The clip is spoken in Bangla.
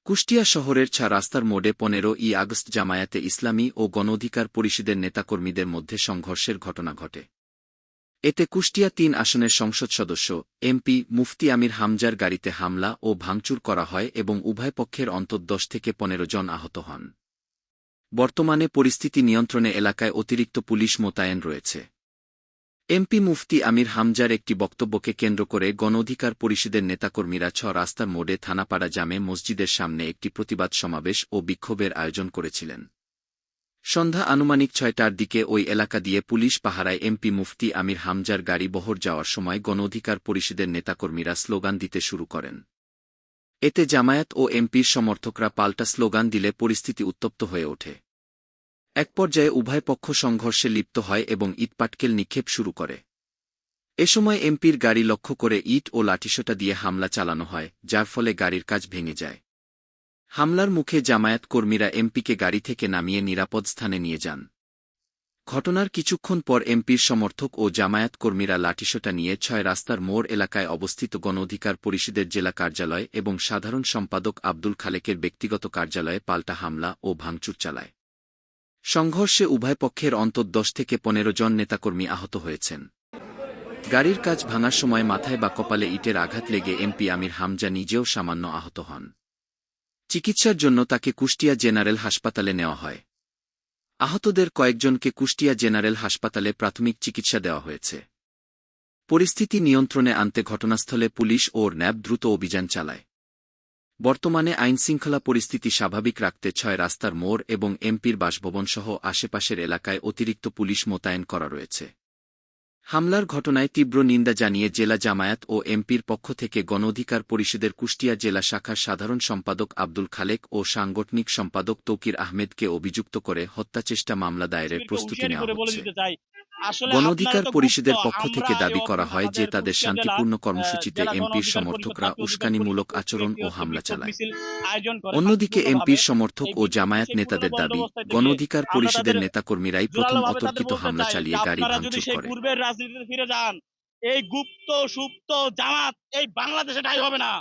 কুষ্টিয়া শহরের রাস্তার মোড়ে 15ই আগস্ট জামায়াতে ইসলামী ও গণ অধিকার পরিষদের নেতাকর্মীদের মধ্যে সংঘর্ষের ঘটনা ঘটে। এতে কুষ্টিয়া ৩ আসনের সংসদ সদস্য এমপি মুফতি আমির হামজার গাড়িতে হামলা ও ভাঙচুর করা হয় এবং উভয় পক্ষের অন্তত ১০ থেকে ১৫ জন আহত হন। বর্তমানে পরিস্থিতি নিয়ন্ত্রণে এলাকায় অতিরিক্ত পুলিশ মোতায়েন রয়েছে। এমপি মুফতি আমির হামজার একটি বক্তব্যকে কেন্দ্র করে গণ অধিকার পরিষদের নেতাকর্মীরা রাস্তার মোড়ে থানাপাড়া জামে মসজিদের সামনে একটি প্রতিবাদ সমাবেশ ও বিক্ষোভের আয়োজন করেছিলেন। সন্ধ্যা আনুমানিক ৬টার দিকে ওই এলাকা দিয়ে পুলিশ পাহারায় এমপি মুফতি আমির হামজার গাড়ি বহর যাওয়ার সময় গণ অধিকার পরিষদের নেতাকর্মীরা স্লোগান দিতে শুরু করেন। এতে জামায়াত ও এমপির সমর্থকরা পাল্টা স্লোগান দিলে পরিস্থিতি উত্তপ্ত হয়ে ওঠে। এক পর্যায়ে উভয় পক্ষ সংঘর্ষে লিপ্ত হয় এবং ইটপাটকেল নিক্ষেপ শুরু করে। এ সময় এমপির গাড়ি লক্ষ্য করে ইট ও লাঠিসোঁটা দিয়ে হামলা চালানো হয়, যার ফলে গাড়ির কাচ ভেঙে যায়। হামলার মুখে জামায়াত কর্মীরা এমপিকে গাড়ি থেকে নামিয়ে নিরাপদ স্থানে নিয়ে যান। ঘটনার কিছুক্ষণ পর এমপির সমর্থক ও জামায়াত কর্মীরা লাঠিসোঁটা নিয়ে ৬ রাস্তার মোড় এলাকায় অবস্থিত গণ অধিকার পরিষদের জেলা কার্যালয় এবং সাধারণ সম্পাদক আব্দুল খালেকের ব্যক্তিগত কার্যালয়ে পাল্টা হামলা ও ভাঙচুর চালায়। সংঘর্ষে উভয় পক্ষের অন্তত ১০ থেকে ১৫ জন নেতাকর্মী আহত হয়েছেন। গাড়ির কাচ ভাঙার সময় মাথায় বা কপালে ইটের আঘাত লেগে এমপি আমির হামজা নিজেও সামান্য আহত হন। চিকিৎসার জন্য তাকে কুষ্টিয়া জেনারেল হাসপাতালে নেওয়া হয়। আহতদের কয়েকজনকে কুষ্টিয়া জেনারেল হাসপাতালে প্রাথমিক চিকিৎসা দেওয়া হয়েছে। পরিস্থিতি নিয়ন্ত্রণে আনতে ঘটনাস্থলে পুলিশ ও র্যাব দ্রুত অভিযান চালায়। বর্তমানে আইনশৃঙ্খলা পরিস্থিতি স্বাভাবিক রাখতে ৬ রাস্তার মোড় এবং এমপির বাসভবনসহ আশেপাশের এলাকায় অতিরিক্ত পুলিশ মোতায়েন করা রয়েছে। হামলার ঘটনায় তীব্র নিন্দা জানিয়ে জেলা জামায়াত ও এমপির পক্ষ থেকে গণ অধিকার পরিষদের কুষ্টিয়া জেলা শাখার সাধারণ সম্পাদক আব্দুল খালেক ও সাংগঠনিক সম্পাদক তৌকির আহমেদকে অভিযুক্ত করে হত্যাচেষ্টা মামলা দায়েরের প্রস্তুতি নেওয়া হচ্ছে। গণ অধিকার পরিষদের পক্ষ থেকে দাবি করা হয় যে তাদের শান্তিপূর্ণ কর্মসূচিতে এমপির সমর্থকরা উস্কানিমূলক আচরণ ও হামলা চালায়। অন্যদিকে এমপির সমর্থক ও জামায়াত নেতাদের দাবি, গণ অধিকার পরিষদের নেতাকর্মীরাই প্রথম অতর্কিত হামলা চালিয়ে গাড়ি ভাঙচুর করে। পূর্বের রাজনীতিতে ফিরে যান, এই গুপ্ত সুপ্ত জামাত এই বাংলাদেশে ঠাঁই হবে না।